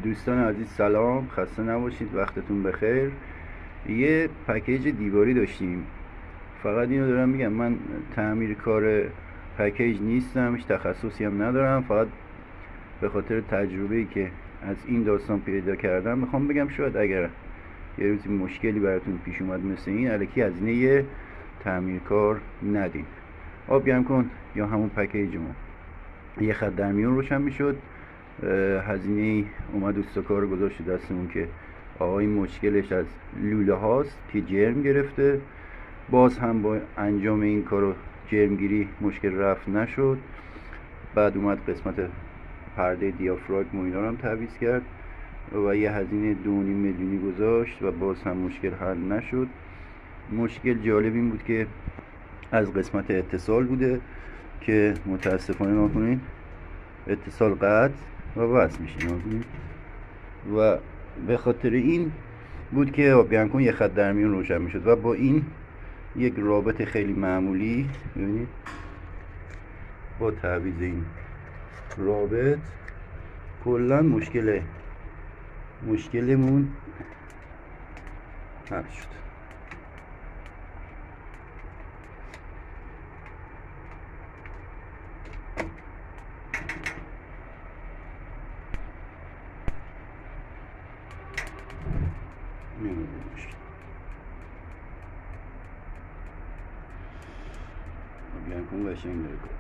دوستان عزیز سلام، خسته نباشید، وقتتون بخیر. یه پکیج دیواری داشتیم. فقط اینو دارم میگم، من تعمیرکار پکیج نیستم، هیچ تخصصی هم ندارم. فقط به خاطر تجربه‌ای که از این داستان پیدا کردم میخوام بگم شاید اگر یه روزی مشکلی براتون پیش اومد مثل این، الکی هزینه تعمیرکار ندین. آب گرم کن یا همون پکیجمون یه خط در میون روشن میشد. هزینه اومد استکار رو گذاشت دستمون که آقا این مشکلش از لوله هاست که جرم گرفته. باز هم با انجام این کارو جرمگیری مشکل رفت نشد. بعد اومد قسمت پرده دیافراگم و اینا رو هم تعویض کرد و یه هزینه 2.5 میلیونی گذاشت و باز هم مشکل حل نشد. مشکل جالب این بود که از قسمت اتصال بوده که متاسفانه نکنین اتصال قطع و وصل میشه و به خاطر این بود که آب گرم کن یه خط در میون روشن میشد و با این یک رابط خیلی معمولی، ببینید با تعویض این رابط کلا مشکلمون حل شد. آب گرم کن قشنگ داره کار.